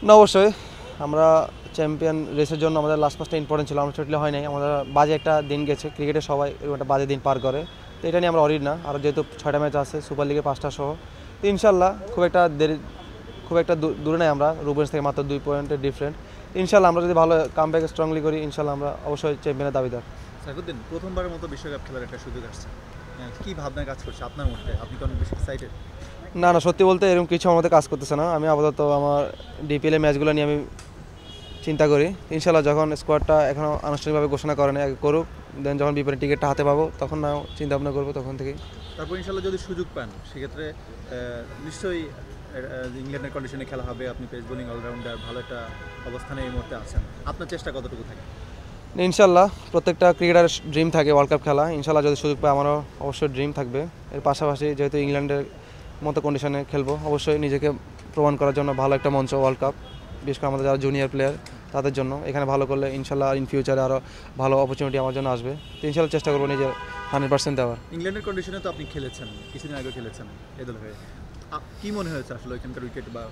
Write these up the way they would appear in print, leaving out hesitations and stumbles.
না অবশ্যই আমরা চ্যাম্পিয়ন রেসের জন্য আমাদের লাস্ট ম্যাচটা ইম্পর্টেন্ট ছিল, আমরা ছোটলে হয় নাই, আমাদের বাজে একটা দিন গেছে, ক্রিকেটে সবাই এরকম একটা বাজে দিন পার করে। তো এটা নিয়ে আমরা অরিড না, আর যেহেতু 6টা ম্যাচ আছে সুপার লিগে 5টা সহ, তো ইনশাল্লাহ খুব একটা দূরে নেই আমরা, রুবেন্স থেকে মাত্র 2 পয়েন্টের ডিফারেন্ট। ইনশাল্লাহ আমরা যদি ভালো কামব্যাক স্ট্রংলি করি, ইনশাল্লাহ আমরা অবশ্যই চ্যাম্পিয়নের দাবিদার। সাইফুদ্দিন, প্রথমবারের মতো বিশ্বকাপ খেলার একটা সুযোগ আসছে, কি ভাবনা কাজ করছে আপনার মধ্যে? আপনি কি অনেক বেশি এক্সাইটেড? না না, সত্যি বলতে এরকম কিছু আমাদের কাজ করতেছে না। আমি আপাতত আমার ডিপিএল এর ম্যাচগুলো নিয়ে আমি চিন্তা করি। ইনশাল্লাহ যখন স্কোয়াডটা এখনও আনুষ্ঠানিকভাবে ঘোষণা করে না, আগে করুক, দেন যখন বিপরীত টিকিটটা হাতে পাবো তখন না চিন্তা ভাবনা করবো তখন থেকেই। তারপর ইনশাল্লাহ যদি সুযোগ পান সেক্ষেত্রে নিশ্চয়ই ইংল্যান্ডের কন্ডিশনে খেলা হবে। আপনি পেস বোলিং অলরাউন্ডার, ভালো একটা অবস্থানে এই মুহূর্তে আছেন। আপনার চেষ্টা কতটুকু থাকে? ইনশাল্লাহ প্রত্যেকটা ক্রিকেটারের ড্রিম থাকে ওয়ার্ল্ড কাপ খেলা। ইনশাল্লাহ যদি সুযোগ পাই আমারও অবশ্যই ড্রিম থাকবে। এর পাশাপাশি যেহেতু ইংল্যান্ডের মতো কন্ডিশনে খেলবো, অবশ্যই নিজেকে প্রমাণ করার জন্য ভালো একটা মঞ্চ ওয়ার্ল্ড কাপ, বিশেষ করে আমাদের যারা জুনিয়র প্লেয়ার তাদের জন্য। এখানে ভালো করলে ইনশাল্লাহ ইন ফিউচারে আরও ভালো অপরচুনিটি আমার জন্য আসবে। তো ইনশাল্লাহ চেষ্টা করবো নিজের 100% দেওয়ার। ইংল্যান্ডের কন্ডিশনে তো আপনি খেলেছেন, কিছুদিন আগে খেলেছেন এ দল হয়ে। কি মনে হয়েছে আসলে ওইখানকার উইকেট বা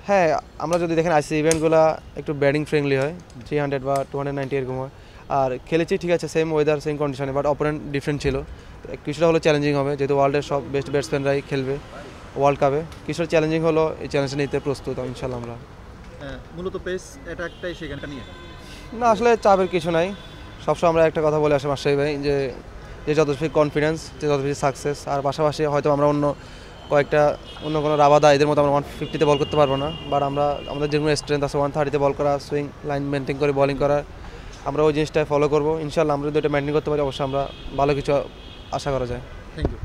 হ্যাঁ, আমরা যদি দেখেন আইসি ইভেন্টগুলো একটু ব্যাটিং ফ্রেন্ডলি হয়, 300 বা 290 এরকম হয়। আর খেলেছি ঠিক আছে, সেম ওয়েদার সেম কন্ডিশনে, বাট অপোনেন্ট ডিফারেন্ট ছিল। কিছুটা হলো চ্যালেঞ্জিং হবে, যেহেতু ওয়ার্ল্ডের সব বেস্ট ব্যাটসম্যানরাই খেলবে ওয়ার্ল্ড কাপে। কিছুটা চ্যালেঞ্জিং হলো, এই চ্যালেঞ্জটা নিতে প্রস্তুত ইনশাল্লাহ আমরা। মূলত পেস অ্যাটাকটাই সেখানটা নিয়ে? না আসলে চাপের কিছু নাই। সবসময় আমরা একটা কথা বলে আসি মাস্টারি ভাই, যে যে যত বেশি কনফিডেন্স, যে যত বেশি সাকসেস। আর পাশাপাশি হয়তো আমরা অন্য কোনো রাবাদা এদের মতো আমরা 150-তে বল করতে পারবো না, বাট আমাদের যেরকম স্ট্রেংথ আছে 130-তে বল করা, সুইং লাইন মেনটেন করে বলিং করা, আমরা ওই জিনিসটাই ফলো করবো। ইনশাল্লাহ আমরা যদি এটা মেনটেন করতে পারি, অবশ্যই আমরা ভালো কিছু আশা করা যায়। Thank you.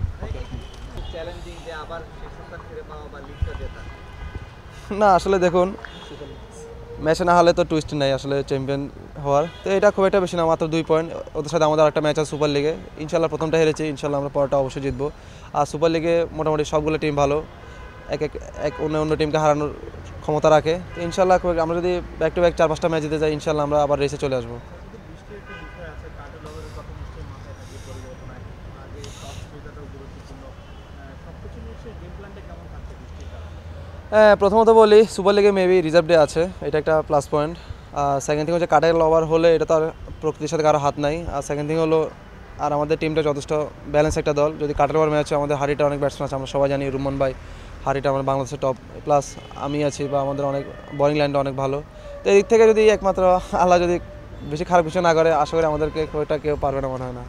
না আসলে দেখুন, ম্যাচে না হলে তো টুইস্ট নাই আসলে চ্যাম্পিয়ন হওয়ার। তো এটা খুব একটা বেশি না, মাত্র 2 পয়েন্ট। ওদের সাথে আমাদের একটা ম্যাচ আছে সুপার লিগে, ইনশাল্লাহ প্রথমটা হেরেছি, ইনশাল্লাহ আমরা পরটা অবশ্যই জিতবো। আর সুপার লিগে মোটামুটি সবগুলো টিম ভালো, এক অন্য টিমকে হারানোর ক্ষমতা রাখে। তো ইনশাল্লাহ আমরা যদি ব্যাক টু ব্যাক 4-5টা ম্যাচ জিতে যাই, ইনশাল্লাহ আমরা আবার রেসে চলে আসবো। হ্যাঁ, প্রথমত বলি সুপার লিগে মেবি রিজার্ভ ডে আছে, এটা একটা প্লাস পয়েন্ট। আর সেকেন্ড থিং হচ্ছে কাটের ওভার হলে এটা তো আর প্রকৃতির সাথে কারো হাত নাই। আর সেকেন্ড থিং হলো, আর আমাদের টিমটা যথেষ্ট ব্যালেন্স একটা দল। যদি কাটের ওভার ম্যাচ হয়, আমাদের হারিটা অনেক ব্যাটসম্যান আছে, আমরা সবাই জানি রুমন ভাই হারিটা আমাদের বাংলাদেশের টপ, প্লাস আমি আছি, বা আমাদের অনেক বোলিং লাইনটা অনেক ভালো। তো এই দিক থেকে যদি একমাত্র আল্লাহ যদি বেশি খারাপ কিছু না করে, আশা করি আমাদেরকে কেউ পারবে না মনে হয় না।